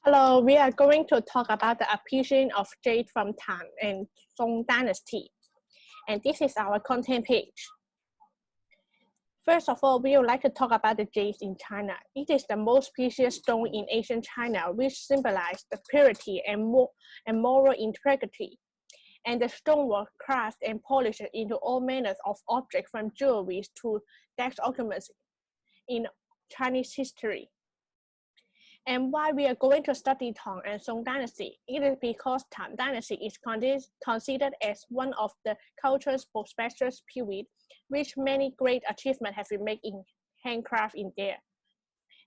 Hello, we are going to talk about the appreciation of jade from Tang and Song Dynasty. And this is our content page. First of all, we would like to talk about the jade in China. It is the most precious stone in ancient China, which symbolizes the purity and moral integrity. And the stone was crafted and polished into all manners of objects from jewelry to text documents in Chinese history. And why we are going to study Tang and Song Dynasty? It is because Tang Dynasty is considered as one of the culture's prosperous period, which many great achievements have been made in handcraft in there.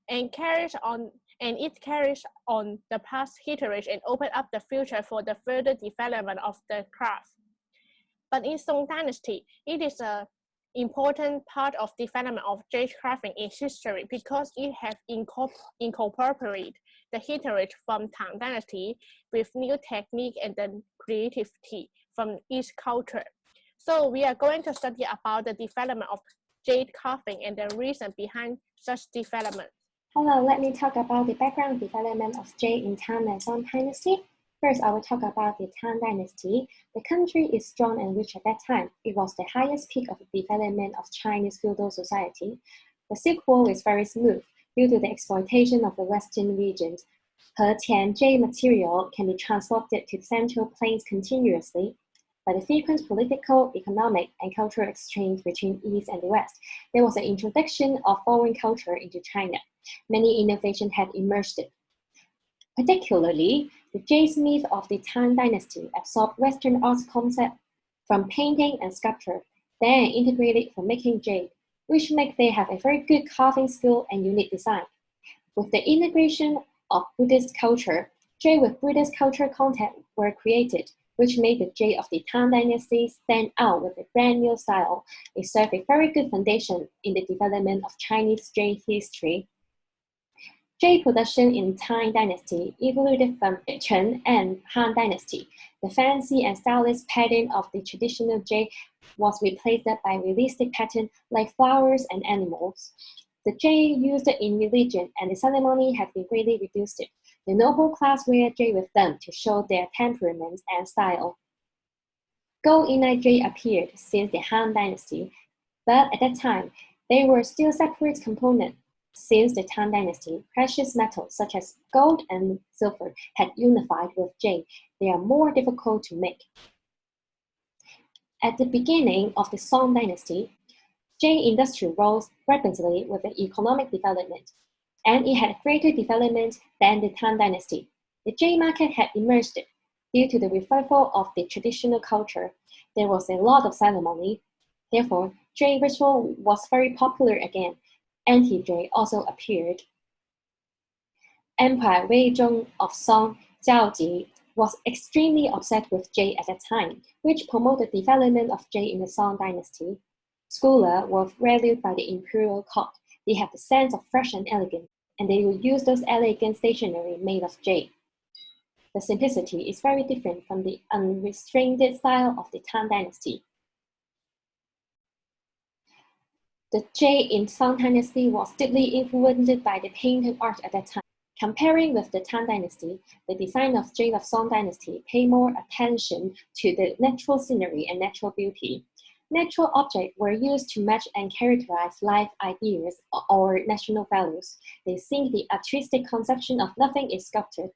And it carries on the past heritage and open up the future for the further development of the craft. But in Song Dynasty, it is a important part of development of jade crafting in history because it has incorporated the heritage from Tang Dynasty with new technique and the creativity from each culture. So we are going to study about the development of jade carving and the reason behind such development. Hello, let me talk about the background development of jade in Tang and Song Dynasty. First, I will talk about the Tang Dynasty. The country is strong and rich at that time. It was the highest peak of the development of Chinese feudal society. The Silk Road is very smooth due to the exploitation of the western regions. Hetian jade material can be transported to the central plains continuously. By the frequent political, economic, and cultural exchange between East and the West, there was an introduction of foreign culture into China. Many innovations had emerged. Particularly, the jade-smith of the Tang Dynasty absorbed Western art concepts from painting and sculpture, then integrated for making jade, which make they have a very good carving skill and unique design. With the integration of Buddhist culture, jade with Buddhist culture content were created, which made the jade of the Tang Dynasty stand out with a brand new style. It served a very good foundation in the development of Chinese jade history. Jade production in Tang Dynasty evolved from the Chen and Han Dynasty. The fancy and stylish pattern of the traditional jade was replaced by realistic patterns like flowers and animals. The jade used in religion and the ceremony had been greatly reduced. The noble class wear jade with them to show their temperament and style. Gold inlay jade appeared since the Han Dynasty, but at that time, they were still separate components. Since the Tang Dynasty, precious metals such as gold and silver had unified with jade. They are more difficult to make. At the beginning of the Song Dynasty, jade industry rose rapidly with the economic development, and it had greater development than the Tang Dynasty. The jade market had emerged due to the revival of the traditional culture. There was a lot of ceremony. Therefore, jade ritual was very popular again. Anti-jade also appeared. Emperor Weizhong of Song Jiaoji was extremely obsessed with jade at that time, which promoted the development of jade in the Song Dynasty. Scholars were valued by the imperial court. They have the sense of fresh and elegance, and they will use those elegant stationery made of jade. The simplicity is very different from the unrestrained style of the Tang Dynasty. The jade in Song Dynasty was deeply influenced by the painted art at that time. Comparing with the Tang Dynasty, the design of jade of Song Dynasty paid more attention to the natural scenery and natural beauty. Natural objects were used to match and characterize life ideas or national values. They think the artistic conception of nothing is sculpted.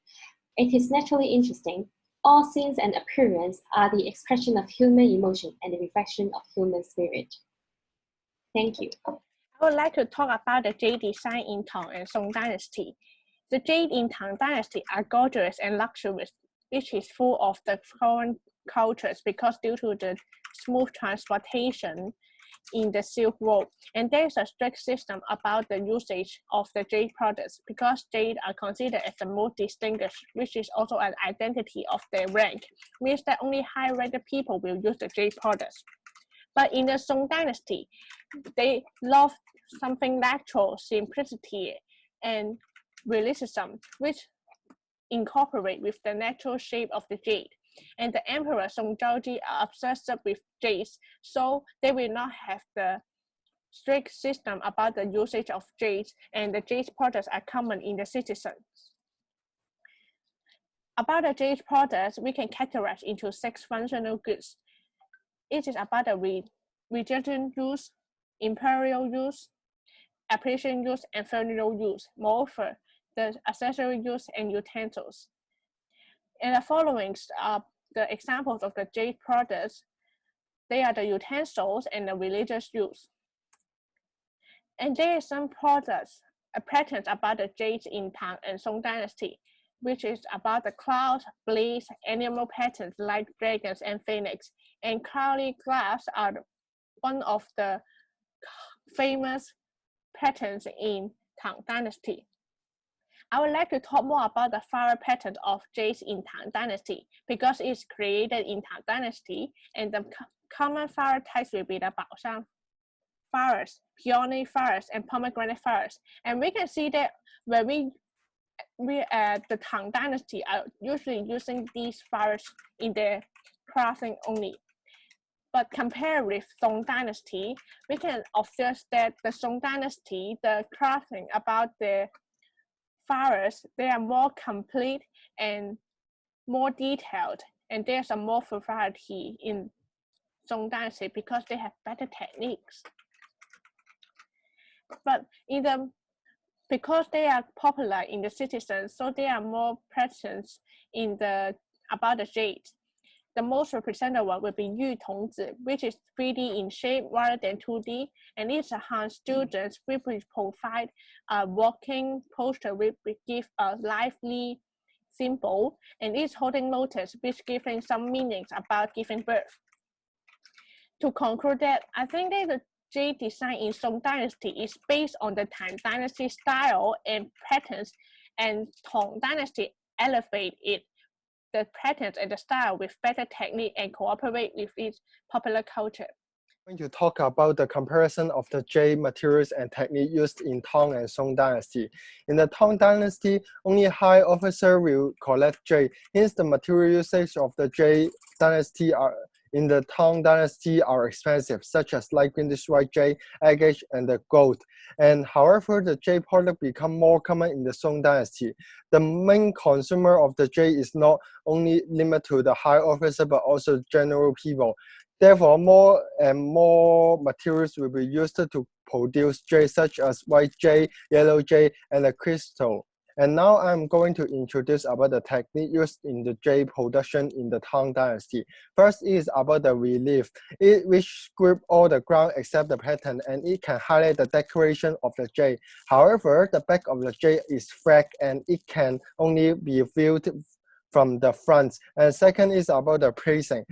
It is naturally interesting. All scenes and appearances are the expression of human emotion and the reflection of human spirit. Thank you. I would like to talk about the jade design in Tang and Song Dynasty. The jade in Tang Dynasty are gorgeous and luxurious, which is full of the foreign cultures because due to the smooth transportation in the Silk Road. And there is a strict system about the usage of the jade products because jade are considered as the most distinguished, which is also an identity of their rank, means that only high-ranked people will use the jade products. But in the Song Dynasty, they love something natural, simplicity, and realism, which incorporate with the natural shape of the jade. And the Emperor Song Jiaoji are obsessed with jades, so they will not have the strict system about the usage of jades, and the jade products are common in the citizens. About the jade products, we can categorize into 6 functional goods. It is about the reagent use, imperial use, application use, and funeral use. Moreover, the accessory use and utensils. And the following are the examples of the jade products. They are the utensils and the religious use. And there are some products, patterns about the jade in Tang and Song Dynasty, which is about the clouds, blades, animal patterns like dragons and phoenix. And cloudy glass are one of the famous patterns in Tang Dynasty. I would like to talk more about the flower pattern of jade in Tang Dynasty because it's created in Tang Dynasty, and the common flower types will be the Baoshang flowers, peony flowers, and pomegranate flowers. And we can see that when the Tang Dynasty are usually using these flowers in their crafting only. But compared with Song Dynasty, we can observe that the Song Dynasty, the crafting about the flowers, they are more complete and more detailed, and there's a more variety in Song Dynasty because they have better techniques. But because they are popular in the citizens, so they are more present in about the jade. The most representative one will be Yu Tongzi, which is 3D in shape rather than 2D, and it's a Han students which will provide a walking poster which will give a lively symbol, and it's holding lotus, which giving some meanings about giving birth. To conclude that, I think that the jade design in Song Dynasty is based on the Tang Dynasty style and patterns, and Tang Dynasty elevate the patterns and the style with better technique and cooperate with its popular culture. I'm going to talk about the comparison of the jade materials and technique used in Tang and Song Dynasty. In the Tang Dynasty, only high officer will collect jade. Hence, the material usage of the Jade Dynasty in the Tang Dynasty are expensive, such as light greenish white jade, agate, and the gold. And however, the jade product become more common in the Song Dynasty. The main consumer of the jade is not only limited to the high officer, but also general people. Therefore, more and more materials will be used to produce jade, such as white jade, yellow jade, and the crystal. And now I'm going to introduce about the technique used in the jade production in the Tang Dynasty. First is about the relief, which group all the ground except the pattern, and it can highlight the decoration of the jade. However, the back of the jade is flat and it can only be viewed from the front. And second is about the placing.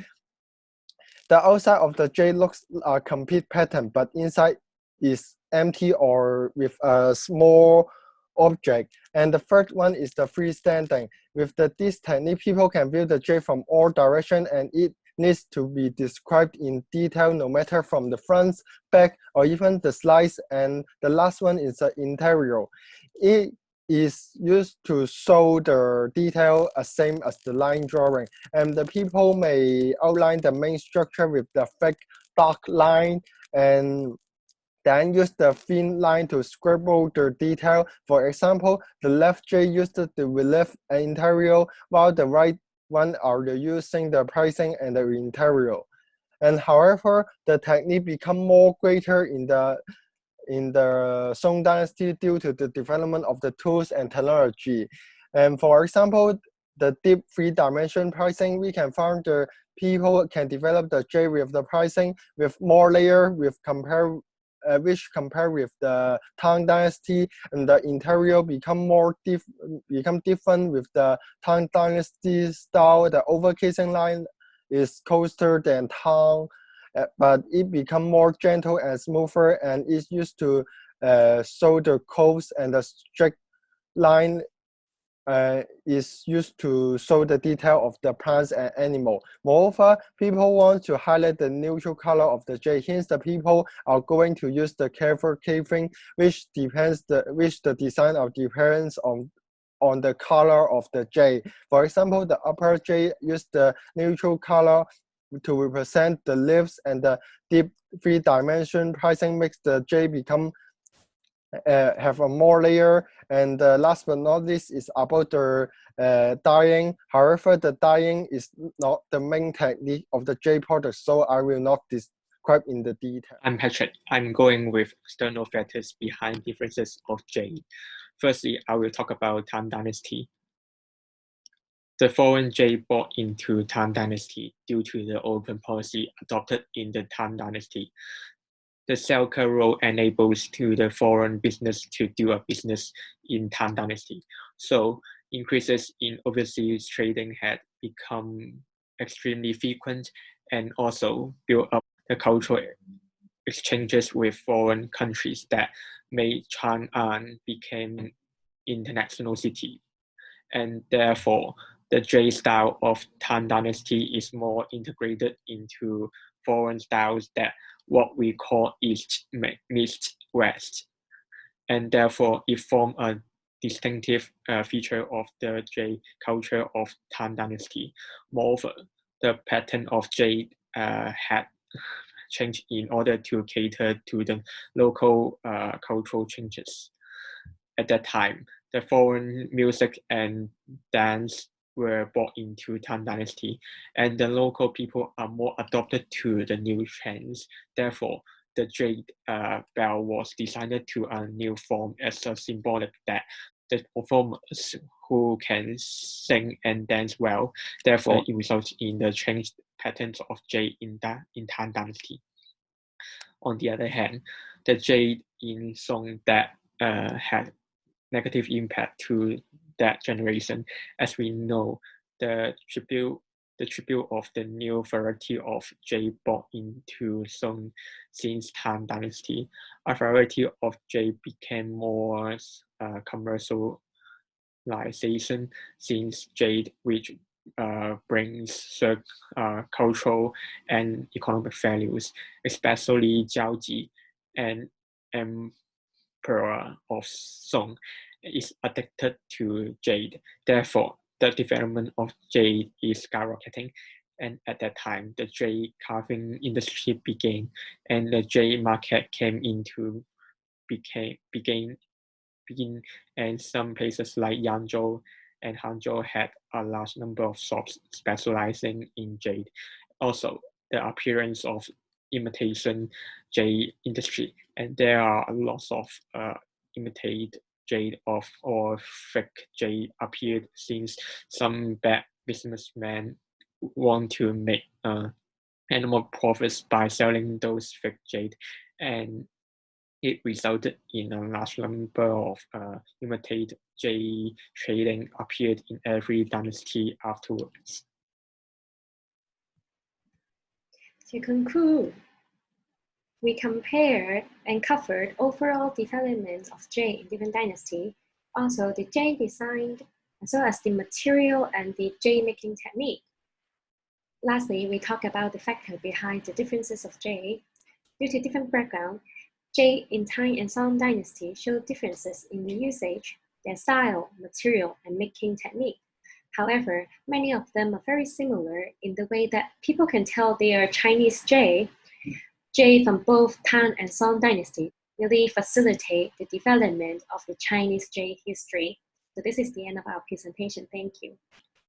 The outside of the jade looks a complete pattern, but inside is empty or with a small object. And the third one is the freestanding. With this technique, people can view the jade from all directions, and it needs to be described in detail, no matter from the front, back, or even the slice. And the last one is the interior. It is used to show the detail same as the line drawing, and the people may outline the main structure with the thick dark line and then use the thin line to scribble the detail. For example, the left jade used the relief and interior, while the right one are using the pricing and the interior. And however, the technique become more greater in the Song Dynasty due to the development of the tools and technology. And for example, the deep 3-dimension pricing, we can find the people can develop the jade with the pricing with more layer which compare with the Tang Dynasty, and the interior become different with the Tang Dynasty style. The overcasing line is coarser than Tang, but it become more gentle and smoother, and is used to show the curves, and the straight line is used to show the detail of the plants and animal. Moreover, people want to highlight the neutral color of the jade. Hence, the people are going to use the careful carving, which the design of depends on the color of the jade. For example, the upper jade use the neutral color to represent the leaves, and the deep 3-dimension pricing makes the jade become have a more layer And last but not least is about the dyeing. However, the dyeing is not the main technique of the jade product, so I will not describe in the detail. I'm Patrick. I'm going with external factors behind differences of jade. Firstly, I will talk about Tang Dynasty. The foreign jade brought into Tang Dynasty due to the open policy adopted in the Tang Dynasty. The Silk Road enables to the foreign business to do a business in Tang Dynasty. So increases in overseas trading had become extremely frequent and also built up the cultural exchanges with foreign countries that made Chang'an became international city. And therefore, the jade style of Tang Dynasty is more integrated into foreign styles that what we call East meets West. And therefore, it formed a distinctive feature of the jade culture of Tang Dynasty. Moreover, the pattern of jade had changed in order to cater to the local cultural changes. At that time, the foreign music and dance were brought into Tang Dynasty, and the local people are more adopted to the new trends. Therefore, the jade bell was designed to a new form as a symbolic that the performers who can sing and dance well. Therefore, it results in the changed patterns of jade in Tang Dynasty. On the other hand, the jade in Song that had negative impact to that generation. As we know, the tribute of the new variety of jade brought into Song since Tang Dynasty. A variety of jade became more commercialization since jade, which brings cultural and economic values, especially Jiaoji and Emperor of Song is addicted to jade. Therefore, the development of jade is skyrocketing. And at that time, the jade carving industry began, and the jade market came into begin, and some places like Yangzhou and Hangzhou had a large number of shops specializing in jade. Also, the appearance of imitation jade industry, and there are lots of imitate jade or fake jade appeared since some bad businessmen want to make animal profits by selling those fake jade, and it resulted in a large number of imitate jade trading appeared in every dynasty afterwards. To conclude, we compared and covered overall development of jade in different dynasties, also the jade design, as well as the material and the jade making technique. Lastly, we talk about the factor behind the differences of jade. Due to different background, jade in Tang and Song dynasty show differences in the usage, their style, material, and making technique. However, many of them are very similar in the way that people can tell they are Chinese jade. Jade from both Tang and Song dynasty really facilitate the development of the Chinese jade history. So this is the end of our presentation. Thank you.